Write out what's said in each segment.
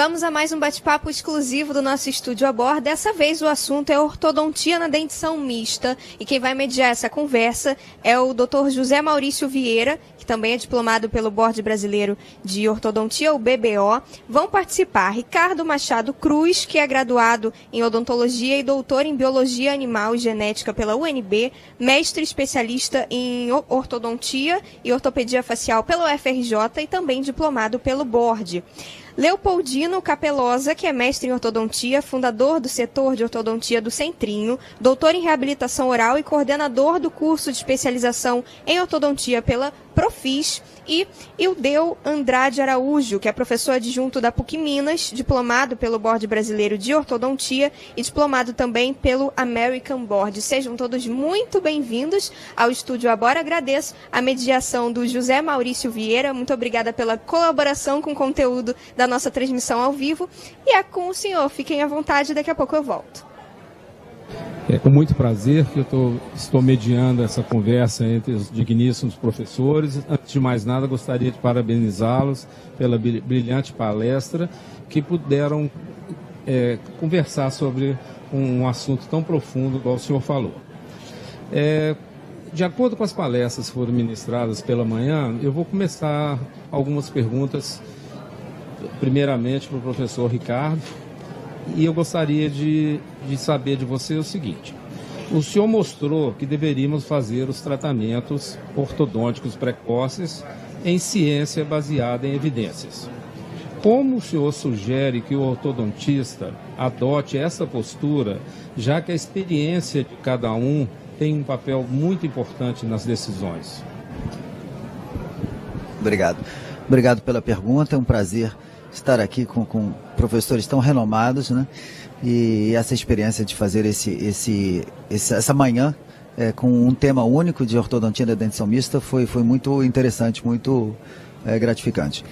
Vamos a mais um bate-papo exclusivo do nosso Estúdio a Bordo. Dessa vez o assunto é ortodontia na dentição mista. E quem vai mediar essa conversa é o Dr. José Maurício Vieira, que também é diplomado pelo Board Brasileiro de Ortodontia, o BBO. Vão participar Ricardo Machado Cruz, que é graduado em odontologia e doutor em biologia animal e genética pela UNB, mestre especialista em ortodontia e ortopedia facial pela UFRJ e também diplomado pelo Board. Leopoldino Capelosa, que é mestre em ortodontia, fundador do setor de ortodontia do Centrinho, doutor em reabilitação oral e coordenador do curso de especialização em ortodontia pela Profis, e Ildeu Andrade Araújo, que é professor adjunto da PUC Minas, diplomado pelo Board Brasileiro de Ortodontia e diplomado também pelo American Board. Sejam todos muito bem-vindos ao Estúdio Agora. Agradeço a mediação do José Maurício Vieira. Muito obrigada pela colaboração com o conteúdo da nossa transmissão ao vivo. E é com o senhor. Fiquem à vontade, daqui a pouco eu volto. É com muito prazer que eu estou mediando essa conversa entre os digníssimos professores. Antes de mais nada, gostaria de parabenizá-los pela brilhante palestra, que puderam conversar sobre um assunto tão profundo igual o senhor falou. De acordo com as palestras que foram ministradas pela manhã, eu vou começar algumas perguntas, primeiramente para o professor Ricardo. E eu gostaria de saber de você o seguinte: o senhor mostrou que deveríamos fazer os tratamentos ortodônticos precoces em ciência baseada em evidências. Como o senhor sugere que o ortodontista adote essa postura, já que a experiência de cada um tem um papel muito importante nas decisões? Obrigado pela pergunta, é um prazer estar aqui com professores tão renomados, né? E essa experiência de fazer essa manhã com um tema único de ortodontia da dentição mista foi muito interessante, muito gratificante.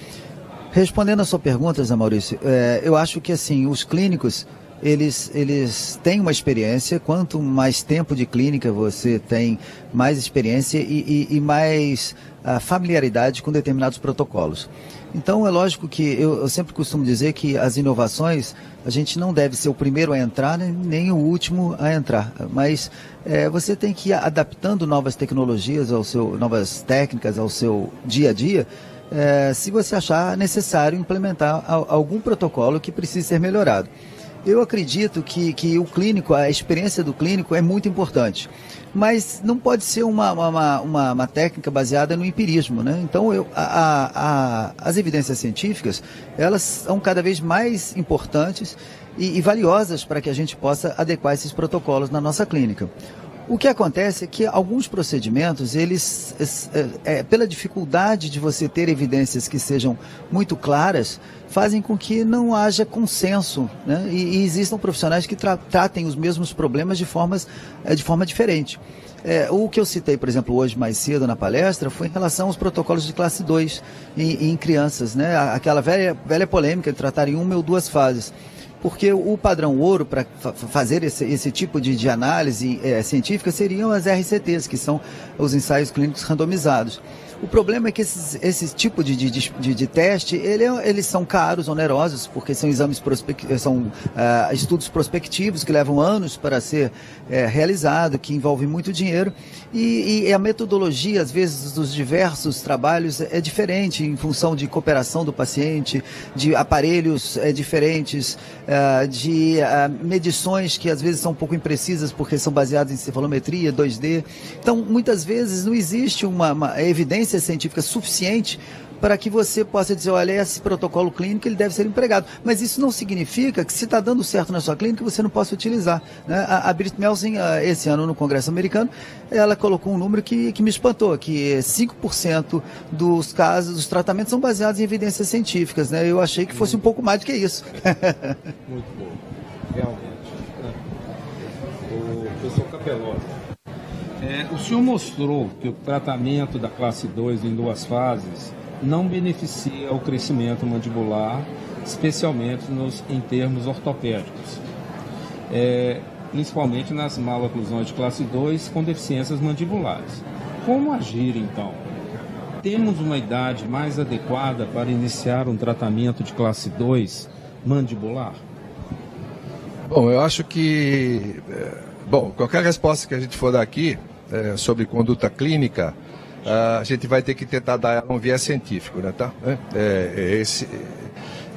Respondendo a sua pergunta, Zé Maurício, eu acho que assim, os clínicos, eles têm uma experiência. Quanto mais tempo de clínica você tem, mais experiência e mais familiaridade com determinados protocolos. Então, é lógico que eu sempre costumo dizer que as inovações, a gente não deve ser o primeiro a entrar, nem o último a entrar. Mas você tem que ir adaptando novas tecnologias, novas técnicas ao seu dia a dia, se você achar necessário implementar algum protocolo que precise ser melhorado. Eu acredito que o clínico, a experiência do clínico é muito importante, mas não pode ser uma técnica baseada no empirismo, né? Então, as evidências científicas, elas são cada vez mais importantes e valiosas para que a gente possa adequar esses protocolos na nossa clínica. O que acontece é que alguns procedimentos, pela dificuldade de você ter evidências que sejam muito claras, fazem com que não haja consenso, né? E existam profissionais que tratem os mesmos problemas de forma diferente. O que eu citei, por exemplo, hoje mais cedo na palestra, foi em relação aos protocolos de classe 2 em crianças, né? Aquela velha polêmica de tratar em uma ou duas fases. Porque o padrão ouro para fazer esse tipo de análise científica seriam as RCTs, que são os ensaios clínicos randomizados. O problema é que esse tipo de teste, eles são caros, onerosos, porque são estudos prospectivos que levam anos para ser realizado, que envolvem muito dinheiro, e a metodologia, às vezes, dos diversos trabalhos é diferente em função de cooperação do paciente, de aparelhos diferentes, de medições que às vezes são um pouco imprecisas porque são baseadas em cefalometria, 2D. Então, muitas vezes não existe uma evidência científica suficiente para que você possa dizer, olha, esse protocolo clínico ele deve ser empregado. Mas isso não significa que se está dando certo na sua clínica, você não possa utilizar, né? A Britt Melsen, esse ano no Congresso Americano, ela colocou um número que me espantou, que 5% dos casos, dos tratamentos são baseados em evidências científicas, né? Eu achei que fosse um pouco mais do que isso. Muito bom, realmente. O professor Capelosa, o senhor mostrou que o tratamento da classe 2 em duas fases não beneficia o crescimento mandibular, especialmente em termos ortopédicos, principalmente nas maloclusões de classe 2 com deficiências mandibulares. Como agir, então? Temos uma idade mais adequada para iniciar um tratamento de classe 2 mandibular? Bom, eu acho que... qualquer resposta que a gente for dar aqui sobre conduta clínica, a gente vai ter que tentar dar um viés científico, né, tá?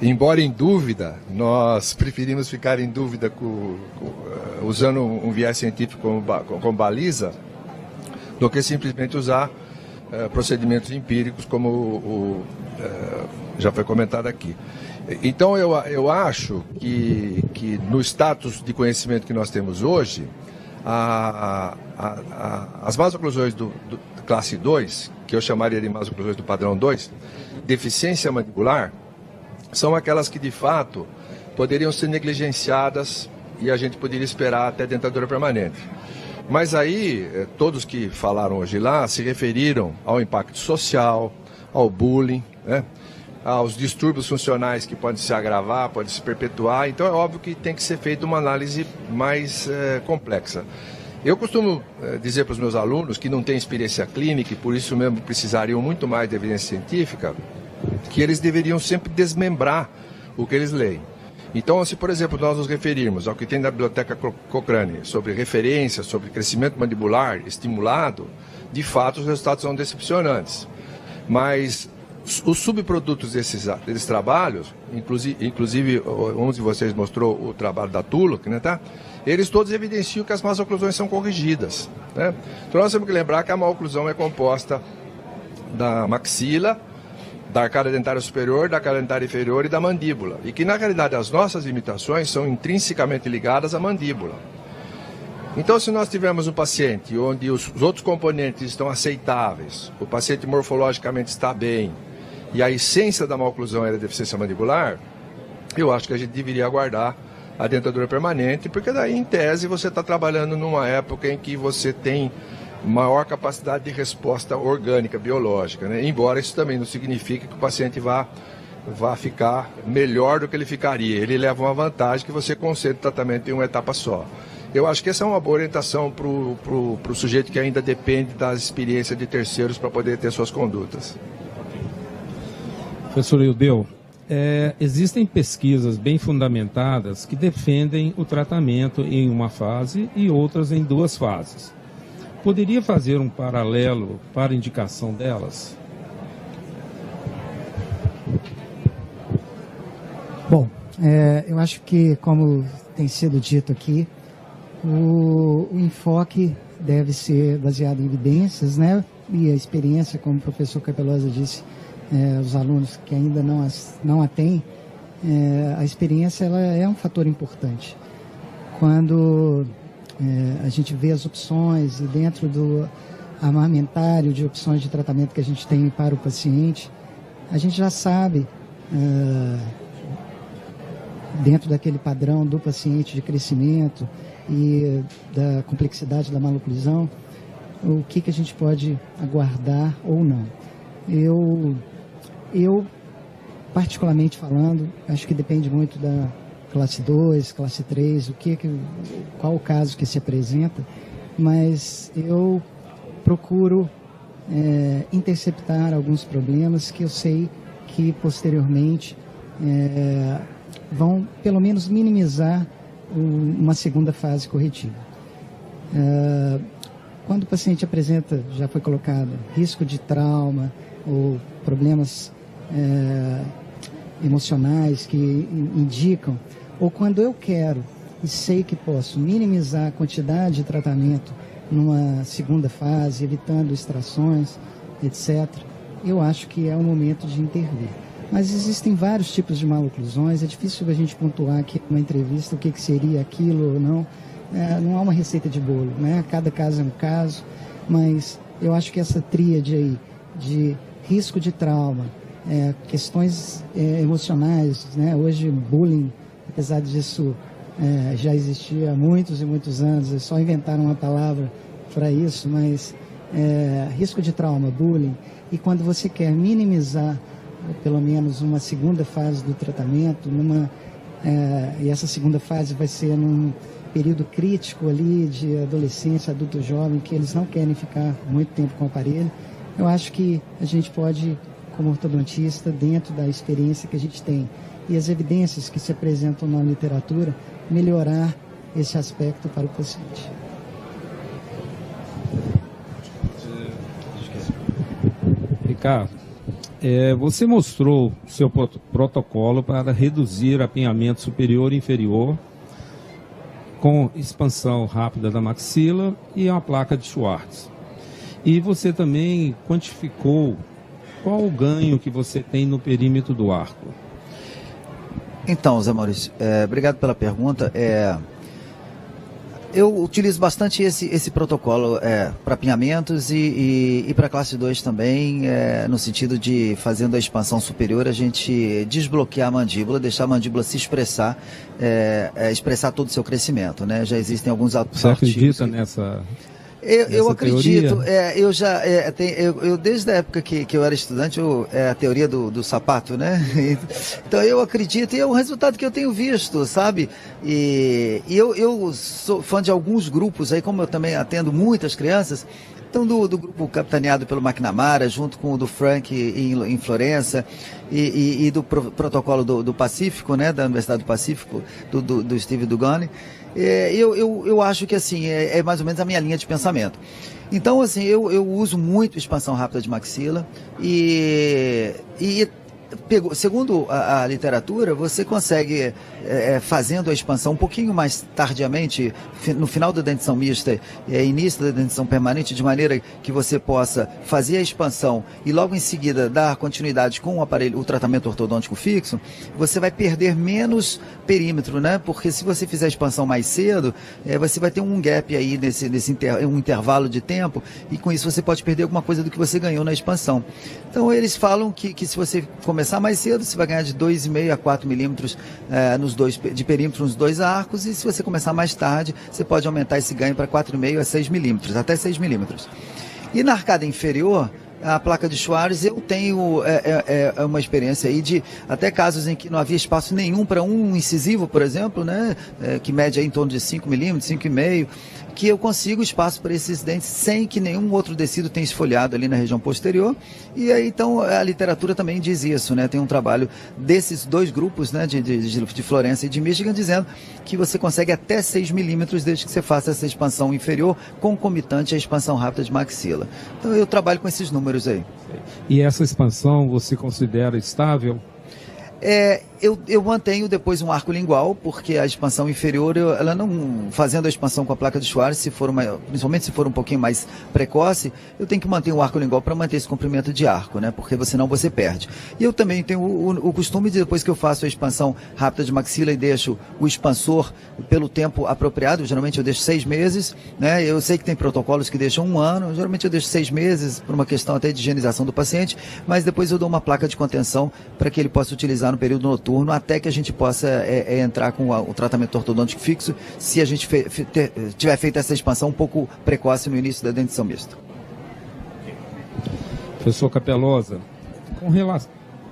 Embora em dúvida, nós preferimos ficar em dúvida usando um viés científico como baliza, do que simplesmente usar procedimentos empíricos, como já foi comentado aqui. Então, eu acho que no status de conhecimento que nós temos hoje, as más oclusões do classe 2, que eu chamaria de más oclusões do padrão 2, deficiência mandibular, são aquelas que, de fato, poderiam ser negligenciadas e a gente poderia esperar até dentadura permanente. Mas aí, todos que falaram hoje lá se referiram ao impacto social, ao bullying, né? Aos distúrbios funcionais que podem se agravar, podem se perpetuar. Então é óbvio que tem que ser feita uma análise mais complexa. Eu costumo dizer para os meus alunos que não têm experiência clínica e por isso mesmo precisariam muito mais de evidência científica, que eles deveriam sempre desmembrar o que eles leem. Então, se por exemplo nós nos referirmos ao que tem na Biblioteca Cochrane sobre referência, sobre crescimento mandibular estimulado, de fato os resultados são decepcionantes. Mas os subprodutos desses trabalhos, inclusive um de vocês mostrou o trabalho da Tulloch, né, tá? Eles todos evidenciam que as más oclusões são corrigidas, né? Então nós temos que lembrar que a má oclusão é composta da maxila, da arcada dentária superior, da arcada dentária inferior e da mandíbula. E que, na realidade, as nossas limitações são intrinsecamente ligadas à mandíbula. Então, se nós tivermos um paciente onde os outros componentes estão aceitáveis, o paciente morfologicamente está bem, e a essência da maloclusão era a deficiência mandibular, eu acho que a gente deveria aguardar a dentadura permanente, porque daí, em tese, você está trabalhando numa época em que você tem maior capacidade de resposta orgânica, biológica, né? Embora isso também não signifique que o paciente vá ficar melhor do que ele ficaria. Ele leva uma vantagem que você concentra o tratamento em uma etapa só. Eu acho que essa é uma boa orientação para o sujeito que ainda depende das experiências de terceiros para poder ter suas condutas. Professor Ildeu, existem pesquisas bem fundamentadas que defendem o tratamento em uma fase e outras em 2 fases. Poderia fazer um paralelo para a indicação delas? Bom, eu acho que, como tem sido dito aqui, o enfoque deve ser baseado em evidências, né? E a experiência, como o professor Capelosa disse, os alunos que ainda não a têm, a experiência ela é um fator importante. Quando a gente vê as opções e dentro do armamentário de opções de tratamento que a gente tem para o paciente, a gente já sabe, dentro daquele padrão do paciente de crescimento e da complexidade da maloclusão, o que a gente pode aguardar ou não. Eu, particularmente falando, acho que depende muito da classe 2, classe 3, qual o caso que se apresenta, mas eu procuro interceptar alguns problemas que eu sei que posteriormente vão pelo menos minimizar uma segunda fase corretiva. Quando o paciente apresenta, já foi colocado, risco de trauma ou problemas emocionais que indicam, ou quando eu quero e sei que posso minimizar a quantidade de tratamento numa segunda fase, evitando extrações, etc., eu acho que é o momento de intervir. Mas existem vários tipos de maloclusões, é difícil a gente pontuar aqui numa entrevista o que seria aquilo ou não. Não há uma receita de bolo, né? Cada caso é um caso, mas eu acho que essa tríade aí de risco de trauma, questões emocionais, né? Hoje bullying, apesar disso já existia há muitos e muitos anos, só inventaram uma palavra para isso, mas risco de trauma, bullying, e quando você quer minimizar pelo menos uma segunda fase do tratamento, e essa segunda fase vai ser num período crítico ali de adolescência, adulto jovem, que eles não querem ficar muito tempo com o aparelho, eu acho que a gente pode, como ortodontista, dentro da experiência que a gente tem e as evidências que se apresentam na literatura, melhorar esse aspecto para o paciente. Ricardo, você mostrou seu protocolo para reduzir apinhamento superior e inferior com expansão rápida da maxila e uma placa de Schwartz. E você também quantificou qual o ganho que você tem no perímetro do arco. Então, Zé Maurício, obrigado pela pergunta. Eu utilizo bastante esse protocolo para apinhamentos e para classe 2 também, no sentido de, fazendo a expansão superior, a gente desbloquear a mandíbula, deixar a mandíbula se expressar, expressar todo o seu crescimento, né? Já existem alguns Você acredita nessa... Eu acredito, eu desde a época que eu era estudante, a teoria do sapato, né? Então eu acredito, e é o resultado que eu tenho visto, sabe? E eu sou fã de alguns grupos aí, como eu também atendo muitas crianças, então do grupo capitaneado pelo McNamara, junto com o do Frank em Florença, e do protocolo do Pacífico, né? Da Universidade do Pacífico, do Steve Dugoni. Eu acho que assim, é mais ou menos a minha linha de pensamento. Então, assim, eu uso muito expansão rápida de maxila segundo a literatura, você consegue, fazendo a expansão um pouquinho mais tardiamente, no final da dentição mista, início da dentição permanente, de maneira que você possa fazer a expansão e logo em seguida dar continuidade com o tratamento ortodôntico fixo, você vai perder menos perímetro, né? Porque se você fizer a expansão mais cedo, você vai ter um gap aí um intervalo de tempo, e com isso você pode perder alguma coisa do que você ganhou na expansão. Então eles falam que se você começar mais cedo, você vai ganhar de 2,5 a 4 milímetros de perímetro nos dois arcos, e se você começar mais tarde, você pode aumentar esse ganho para 4,5 a 6 milímetros, até 6 milímetros. E na arcada inferior, a placa de Schwartz, eu tenho uma experiência aí de até casos em que não havia espaço nenhum para um incisivo, por exemplo, né, que mede aí em torno de 5 milímetros, 5,5, que eu consigo espaço para esses dentes sem que nenhum outro tecido tenha esfoliado ali na região posterior. E aí, então, a literatura também diz isso, né? Tem um trabalho desses dois grupos, né, de Florença e de Michigan, dizendo que você consegue até 6 milímetros desde que você faça essa expansão inferior concomitante à expansão rápida de maxila. Então, eu trabalho com esses números aí. E essa expansão você considera estável? Eu mantenho depois um arco lingual, porque a expansão inferior, ela não, fazendo a expansão com a placa de Schwartz, principalmente se for um pouquinho mais precoce, eu tenho que manter o arco lingual para manter esse comprimento de arco, né? Porque senão você perde. E eu também tenho o costume de, depois que eu faço a expansão rápida de maxila e deixo o expansor pelo tempo apropriado, geralmente eu deixo 6 meses, né? Eu sei que tem protocolos que deixam 1 ano, geralmente eu deixo 6 meses, por uma questão até de higienização do paciente, mas depois eu dou uma placa de contenção para que ele possa utilizar no período noturno, até que a gente possa entrar com o tratamento ortodôntico fixo, se a gente tiver feito essa expansão um pouco precoce no início da dentição mista. Professor Capelosa,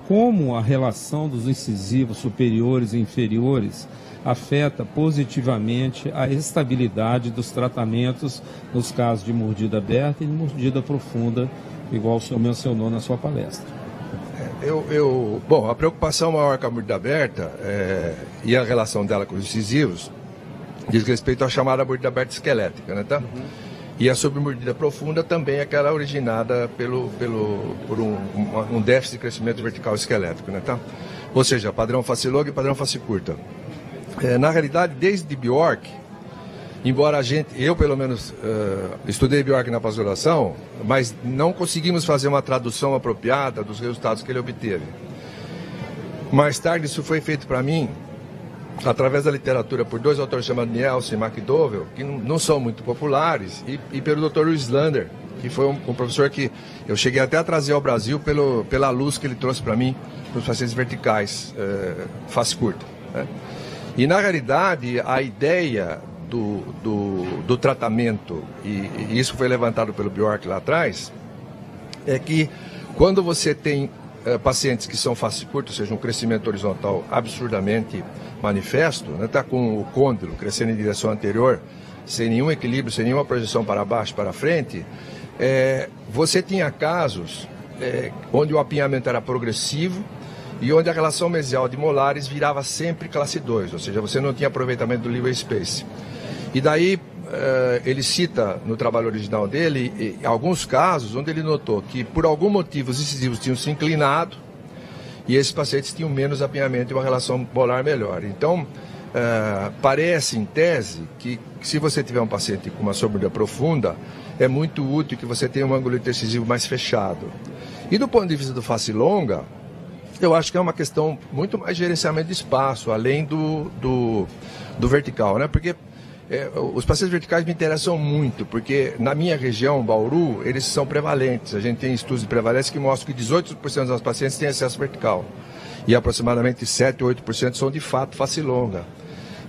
como a relação dos incisivos superiores e inferiores afeta positivamente a estabilidade dos tratamentos nos casos de mordida aberta e mordida profunda, igual o senhor mencionou na sua palestra? Bom, a preocupação maior com a mordida aberta e a relação dela com os incisivos diz respeito à chamada mordida aberta esquelética, né, tá? Uhum. E a submordida profunda também é aquela originada por um déficit de crescimento vertical esquelético, né, tá? Ou seja, padrão face longa e padrão face curta. Na realidade, desde Bjork, embora eu pelo menos estudei Bjork na pós-graduação, mas não conseguimos fazer uma tradução apropriada dos resultados que ele obteve. Mais tarde isso foi feito para mim, através da literatura, por 2 autores chamados Nielsen e McDowell, que não são muito populares, e pelo Dr. Luiz Lander, que foi um professor que eu cheguei até a trazer ao Brasil pela luz que ele trouxe para mim, para os pacientes verticais, face curta, né? E na realidade, a ideia do tratamento, e isso foi levantado pelo Bjork lá atrás, é que quando você tem pacientes que são face curta, ou seja, um crescimento horizontal absurdamente manifesto, né, tá com o côndilo crescendo em direção anterior, sem nenhum equilíbrio, sem nenhuma projeção para baixo, para frente, você tinha casos onde o apinhamento era progressivo e onde a relação mesial de molares virava sempre classe 2, ou seja, você não tinha aproveitamento do liver space. E daí ele cita no trabalho original dele alguns casos onde ele notou que por algum motivo os incisivos tinham se inclinado e esses pacientes tinham menos apinhamento e uma relação molar melhor. Então, parece, em tese, que se você tiver um paciente com uma sobrancelha profunda, é muito útil que você tenha um ângulo intercisivo mais fechado. E do ponto de vista do face longa, eu acho que é uma questão muito mais de gerenciamento de espaço, além do vertical, né? Porque os pacientes verticais me interessam muito, porque na minha região, Bauru, eles são prevalentes. A gente tem estudos de prevalência que mostram que 18% dos pacientes têm acesso vertical. E aproximadamente 7 ou 8% são de fato face longa.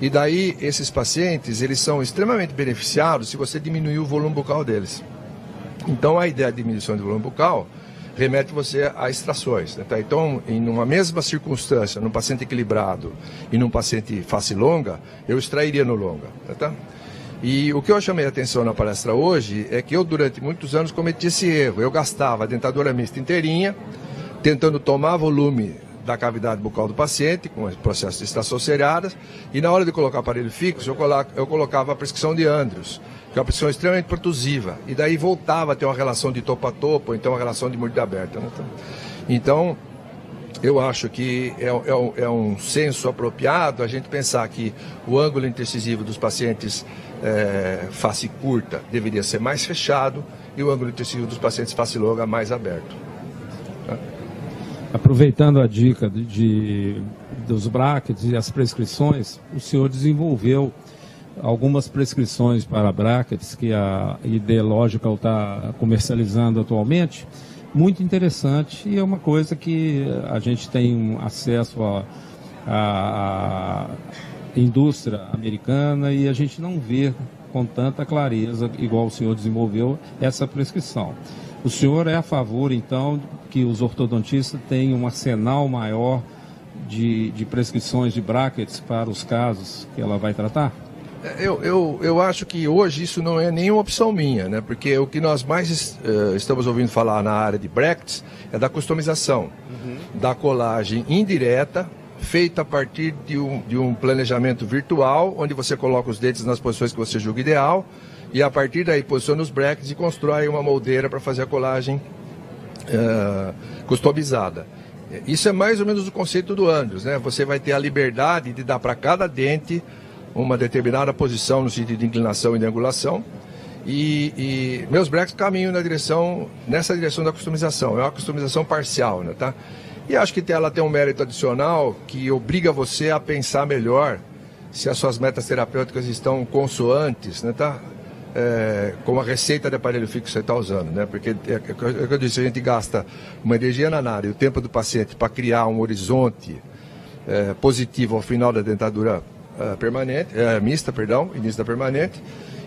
E daí, esses pacientes, eles são extremamente beneficiados se você diminuir o volume bucal deles. Então, a ideia de diminuição de volume bucal remete você a extrações. Né, tá? Então, em uma mesma circunstância, num paciente equilibrado e num paciente face longa, eu extrairia no longa. Tá? E o que eu chamei a atenção na palestra hoje é que eu, durante muitos anos, cometi esse erro. Eu gastava a dentadura mista inteirinha, tentando tomar volume da cavidade bucal do paciente, com o processo de extrações seriadas, e na hora de colocar aparelho fixo, eu colocava a prescrição de Andrews, que é uma prescrição extremamente protusiva, e daí voltava a ter uma relação de topo a topo, ou então uma relação de mordida aberta. Né? Então, eu acho que é um senso apropriado a gente pensar que o ângulo intercisivo dos pacientes face curta deveria ser mais fechado, e o ângulo intercisivo dos pacientes face longa mais aberto. Aproveitando a dica dos brackets e as prescrições, o senhor desenvolveu algumas prescrições para brackets que a Ideological está comercializando atualmente, muito interessante, e é uma coisa que a gente tem acesso à indústria americana e a gente não vê com tanta clareza, igual o senhor desenvolveu, essa prescrição. O senhor é a favor, então, que os ortodontistas tenham um arsenal maior de prescrições de brackets para os casos que ela vai tratar? Eu acho que hoje isso não é nenhuma opção minha, né? Porque o que nós mais estamos ouvindo falar na área de brackets é da customização, da colagem indireta, feita a partir de um planejamento virtual, onde você coloca os dentes nas posições que você julga ideal, e a partir daí posiciona os brackets e constrói uma moldeira para fazer a colagem customizada. Isso é mais ou menos o conceito do Andrews, né? Você vai ter a liberdade de dar para cada dente uma determinada posição no sentido de inclinação e de angulação, e meus brackets caminham nessa direção da customização. É uma customização parcial, né, tá? E acho que ela tem um mérito adicional que obriga você a pensar melhor se as suas metas terapêuticas estão consoantes, né, tá? Com a receita de aparelho fixo que você está usando, né? Porque, eu disse, a gente gasta uma energia na área e o tempo do paciente para criar um horizonte positivo ao final da dentadura início da permanente,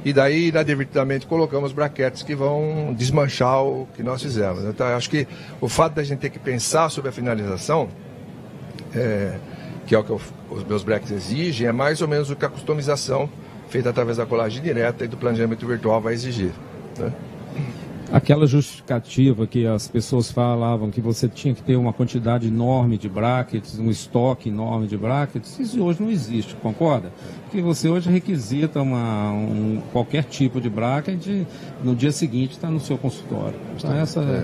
e daí, inadvertidamente, colocamos braquetes que vão desmanchar o que nós fizemos. Então, acho que o fato da gente ter que pensar sobre a finalização, que é o que os meus brackets exigem, é mais ou menos o que a customização feita através da colagem direta e do planejamento virtual vai exigir, né? Aquela justificativa que as pessoas falavam que você tinha que ter uma quantidade enorme de brackets, um estoque enorme de brackets, isso hoje não existe, concorda? Porque você hoje requisita qualquer tipo de bracket, no dia seguinte está no seu consultório. Então,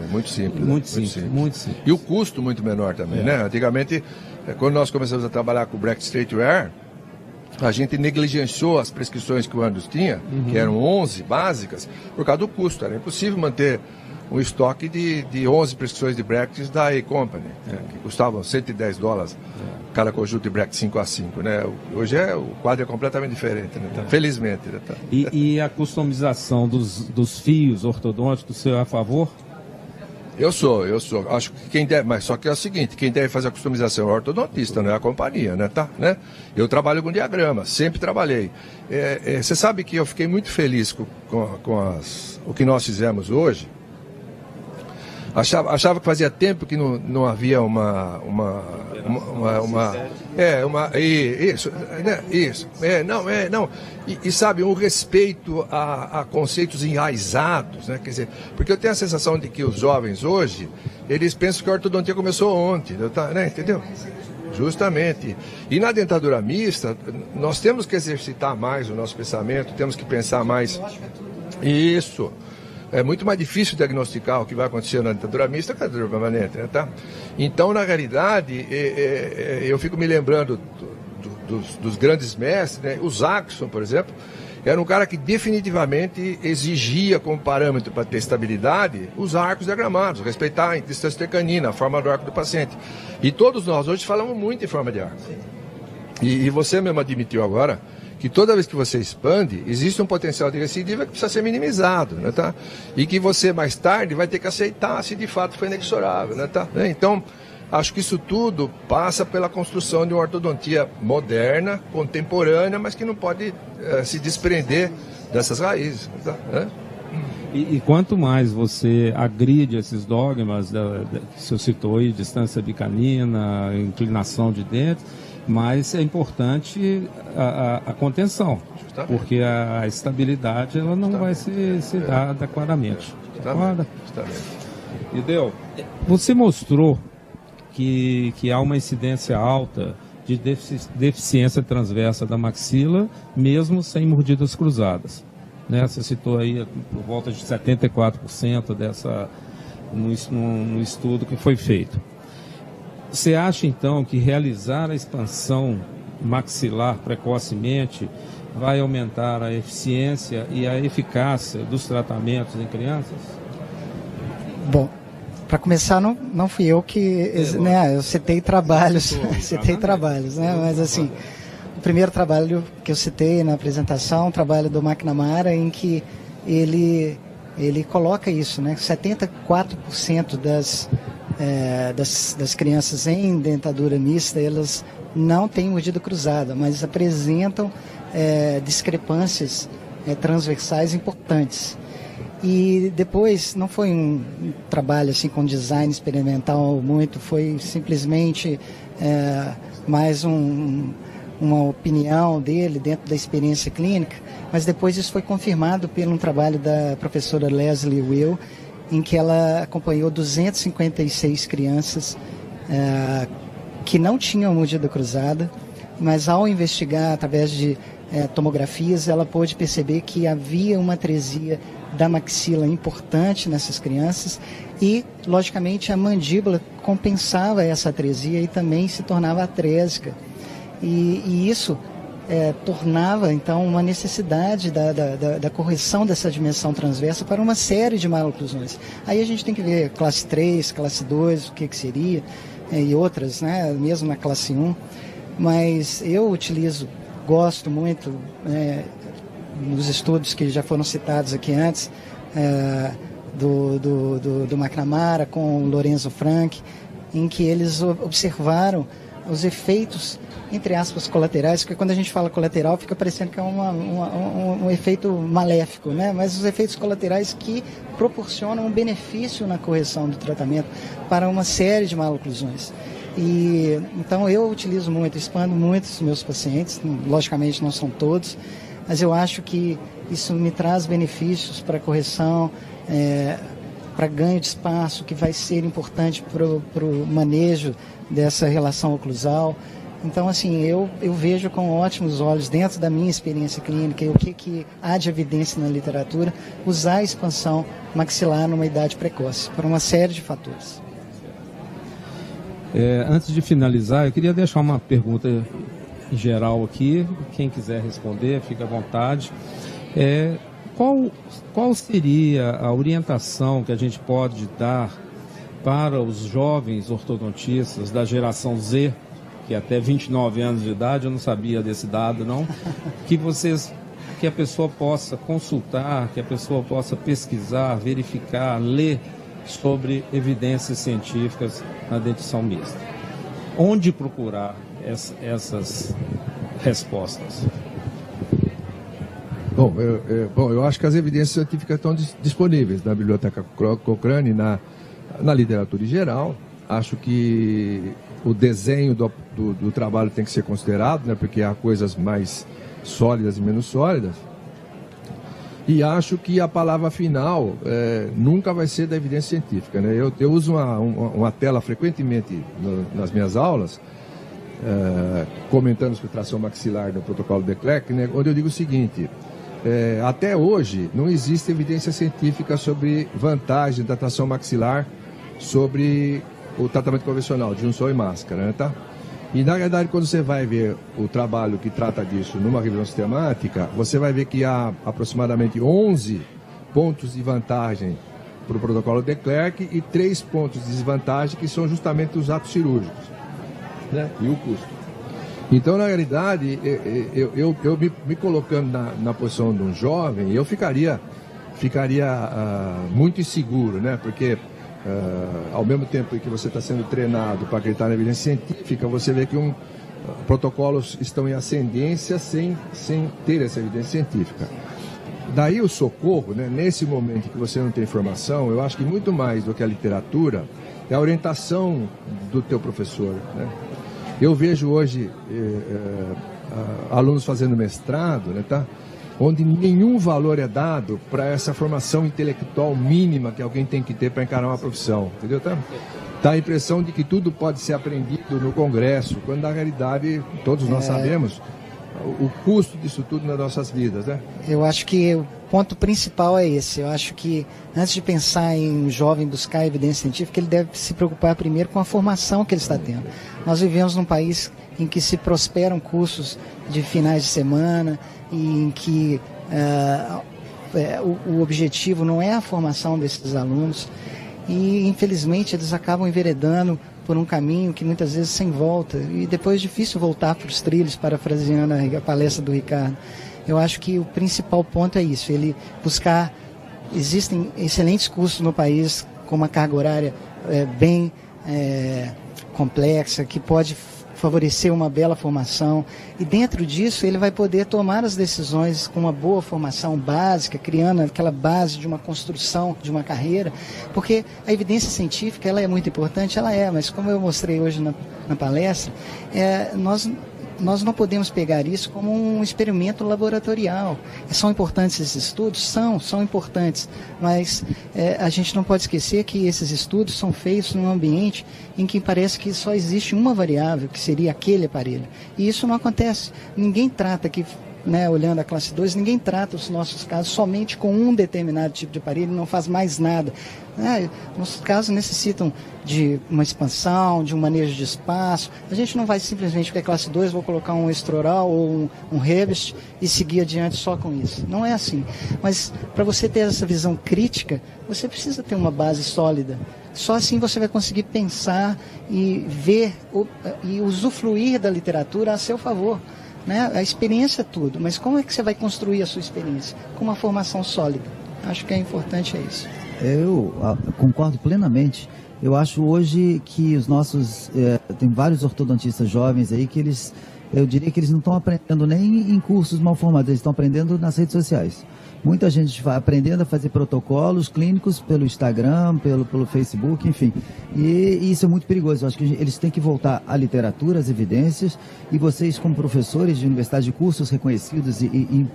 muito simples. Muito simples. E o custo muito menor também, né? Antigamente, quando nós começamos a trabalhar com o bracket straightware, a gente negligenciou as prescrições que o Andrews tinha, que eram 11 básicas, por causa do custo. Era impossível manter um estoque de 11 prescrições de brackets da A-Company, que custavam $110 cada conjunto de brackets 5x5. Né? Hoje o quadro é completamente diferente, né? Então, felizmente. Né? E a customização dos fios ortodônticos, você é a favor? Eu sou. Acho que quem deve, mas só que é o seguinte, quem deve fazer a customização é o ortodontista, não é a companhia, né? Tá? Né? Eu trabalho com diagrama, sempre trabalhei. Você sabe que eu fiquei muito feliz com o que nós fizemos hoje. Achava que fazia tempo que não havia E sabe, um respeito a conceitos enraizados, né? Quer dizer, porque eu tenho a sensação de que os jovens hoje, eles pensam que a ortodontia começou ontem, né? Entendeu? Justamente. E na dentadura mista, nós temos que exercitar mais o nosso pensamento, temos que pensar mais. Isso. É muito mais difícil diagnosticar o que vai acontecer na dentadura mista que na dentadura permanente, né, tá? Então, na realidade, eu fico me lembrando dos grandes mestres, né? O Zaxxon, por exemplo, era um cara que definitivamente exigia como parâmetro para ter estabilidade os arcos diagramados, respeitar a distância intercanina, a forma do arco do paciente. E todos nós hoje falamos muito em forma de arco. E você mesmo admitiu agora que toda vez que você expande, existe um potencial de recidiva que precisa ser minimizado, né, tá? E que você mais tarde vai ter que aceitar se de fato foi inexorável, né, tá? Então, acho que isso tudo passa pela construção de uma ortodontia moderna, contemporânea, mas que não pode se desprender dessas raízes. Tá? E quanto mais você agride esses dogmas, que o senhor citou aí, distância bicanina, inclinação de dentes, mais é importante a contenção, porque a estabilidade ela não vai se dar adequadamente. Ideu, você mostrou que há uma incidência alta de deficiência transversa da maxila, mesmo sem mordidas cruzadas. Né? Você citou aí por volta de 74% no estudo que foi feito. Você acha, então, que realizar a expansão maxilar precocemente vai aumentar a eficiência e a eficácia dos tratamentos em crianças? Bom, para começar, não fui eu que, né, eu citei trabalhos, né, mas assim, o primeiro trabalho que eu citei na apresentação, o trabalho do McNamara, em que ele coloca isso, né, 74% das crianças em dentadura mista, elas não têm mordida cruzada, mas apresentam discrepâncias transversais importantes. E depois não foi um trabalho assim com design experimental muito, foi simplesmente mais uma opinião dele dentro da experiência clínica, mas depois isso foi confirmado por um trabalho da professora Leslie Will, em que ela acompanhou 256 crianças que não tinham mordida cruzada, mas ao investigar através de tomografias, ela pôde perceber que havia uma atresia da maxila importante nessas crianças e, logicamente, a mandíbula compensava essa atresia e também se tornava atrésica. E isso tornava, então, uma necessidade da correção dessa dimensão transversa para uma série de maloclusões. Aí a gente tem que ver classe 3, classe 2, o que seria, e outras, né, mesmo na classe 1. Mas eu gosto muito, nos estudos que já foram citados aqui antes, do McNamara com o Lorenzo Frank, em que eles observaram os efeitos, entre aspas, colaterais, porque quando a gente fala colateral fica parecendo que é um efeito maléfico, né? Mas os efeitos colaterais que proporcionam um benefício na correção do tratamento para uma série de maloclusões. E então eu utilizo muito, expando muito os meus pacientes, logicamente não são todos, mas eu acho que isso me traz benefícios para correção, para ganho de espaço, que vai ser importante para o manejo dessa relação oclusal. Então, assim, eu vejo com ótimos olhos, dentro da minha experiência clínica e o que há de evidência na literatura, usar a expansão maxilar numa idade precoce, por uma série de fatores. Antes de finalizar, eu queria deixar uma pergunta geral aqui. Quem quiser responder, fique à vontade. Qual seria a orientação que a gente pode dar para os jovens ortodontistas da geração Z, que até 29 anos de idade, eu não sabia desse dado, não, que a pessoa possa consultar, que a pessoa possa pesquisar, verificar, ler sobre evidências científicas na dentição mista? Onde procurar essas respostas? Bom, eu acho que as evidências científicas estão disponíveis na Biblioteca Cochrane, na literatura em geral. Acho que o desenho do trabalho tem que ser considerado, né, porque há coisas mais sólidas e menos sólidas. E acho que a palavra final nunca vai ser da evidência científica, né? Eu uso uma tela frequentemente nas minhas aulas, comentando sobre tração maxilar no protocolo de Klerk, né, onde eu digo o seguinte: até hoje não existe evidência científica sobre vantagem da tração maxilar sobre o tratamento convencional, de junção e máscara, né, tá? E, na verdade, quando você vai ver o trabalho que trata disso numa revisão sistemática, você vai ver que há aproximadamente 11 pontos de vantagem para o protocolo de Klerk e 3 pontos de desvantagem, que são justamente os atos cirúrgicos, né? E o custo. Então, na realidade, eu me colocando na posição de um jovem, eu ficaria muito inseguro, né? Porque ao mesmo tempo que você está sendo treinado para acreditar na evidência científica, você vê que protocolos estão em ascendência sem ter essa evidência científica. Daí o socorro, né, nesse momento que você não tem informação, eu acho que muito mais do que a literatura é a orientação do teu professor, né? Eu vejo hoje alunos fazendo mestrado, né, tá? Onde nenhum valor é dado para essa formação intelectual mínima que alguém tem que ter para encarar uma profissão, entendeu? Tá a impressão de que tudo pode ser aprendido no congresso, quando na realidade todos nós sabemos o custo disso tudo nas nossas vidas, né? Eu acho que o ponto principal é esse. Eu acho que antes de pensar em um jovem buscar evidência científica, ele deve se preocupar primeiro com a formação que ele está tendo. Nós vivemos num país em que se prosperam cursos de finais de semana e em que o objetivo não é a formação desses alunos e, infelizmente, eles acabam enveredando por um caminho que muitas vezes sem volta e depois é difícil voltar para os trilhos, parafraseando a palestra do Ricardo. Eu acho que o principal ponto é isso, ele buscar. Existem excelentes cursos no país com uma carga horária bem complexa, que pode favorecer uma bela formação, e dentro disso ele vai poder tomar as decisões com uma boa formação básica, criando aquela base de uma construção de uma carreira, porque a evidência científica ela é muito importante, mas como eu mostrei hoje na palestra, nós não podemos pegar isso como um experimento laboratorial. São importantes esses estudos? São importantes, mas a gente não pode esquecer que esses estudos são feitos num ambiente em que parece que só existe uma variável, que seria aquele aparelho. E isso não acontece. Ninguém trata aqui, né, olhando a classe 2, ninguém trata os nossos casos somente com um determinado tipo de aparelho, não faz mais nada. Nossos casos necessitam de uma expansão, de um manejo de espaço. A gente não vai simplesmente, porque é classe 2, vou colocar um extraoral ou um Rebest e seguir adiante só com isso. Não é assim. Mas para você ter essa visão crítica, você precisa ter uma base sólida. Só assim você vai conseguir pensar e ver e usufruir da literatura a seu favor. Né? A experiência é tudo, mas como é que você vai construir a sua experiência? Com uma formação sólida. Acho que é importante isso. Eu concordo plenamente. Eu acho hoje que os nossos... tem vários ortodontistas jovens aí que eu diria que eles não estão aprendendo nem em cursos mal formados, eles estão aprendendo nas redes sociais. Muita gente vai aprendendo a fazer protocolos clínicos pelo Instagram, pelo Facebook, enfim. E isso é muito perigoso. Eu acho que eles têm que voltar à literatura, às evidências, e vocês, como professores de universidade, de cursos reconhecidos e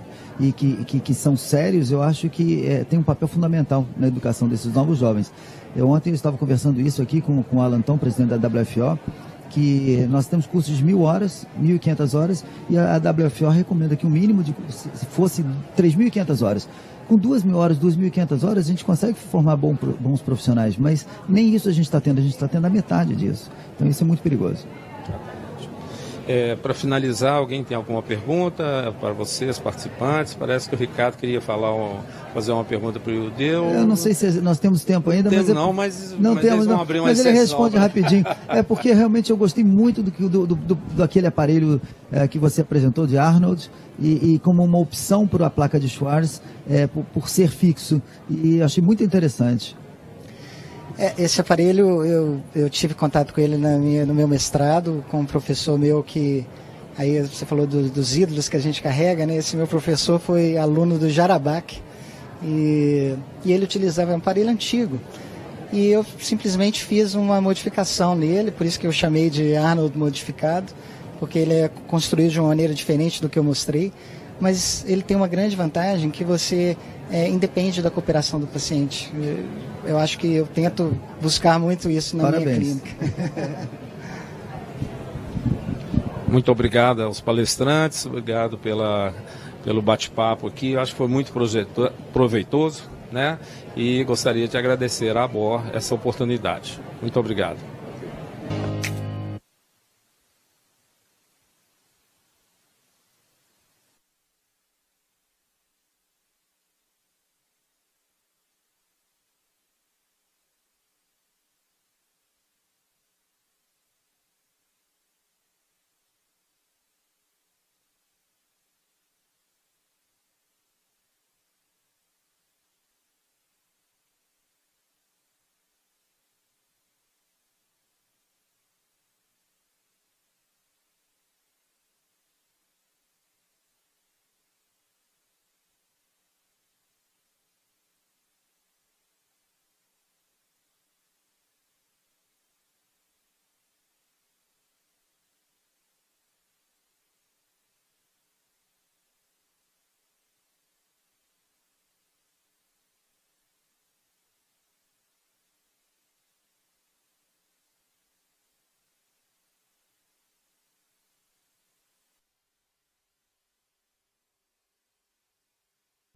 que são sérios, eu acho que tem um papel fundamental na educação desses novos jovens. Ontem eu estava conversando isso aqui com o Alan Tom, presidente da WFO, que nós temos cursos de 1.000 horas, 1.500 horas, e a WFO recomenda que o mínimo se fosse 3.500 horas. Com 2.000 horas, 2.500 horas, a gente consegue formar bons profissionais, mas nem isso a gente está tendo a metade disso. Então isso é muito perigoso. Para finalizar, alguém tem alguma pergunta para vocês, participantes? Parece que o Ricardo queria fazer uma pergunta para o Iudeu. Eu não sei se nós temos tempo ainda, mas eles vão abrir uma exceção. Mas ele responde rapidinho. Porque realmente eu gostei muito daquele aparelho que você apresentou, de Arnold, e como uma opção para a placa de Schwarz, por ser fixo. E achei muito interessante. Esse aparelho, eu tive contato com ele no meu mestrado, com um professor meu que, aí você falou dos ídolos que a gente carrega, né? Esse meu professor foi aluno do Jarabac e ele utilizava um aparelho antigo. E eu simplesmente fiz uma modificação nele, por isso que eu chamei de Arnold modificado, porque ele é construído de uma maneira diferente do que eu mostrei, mas ele tem uma grande vantagem que você independe da cooperação do paciente. Eu acho que eu tento buscar muito isso na minha clínica. Muito obrigado aos palestrantes, obrigado pelo bate-papo aqui. Eu acho que foi muito proveitoso, né? E gostaria de agradecer à ABOR essa oportunidade. Muito obrigado.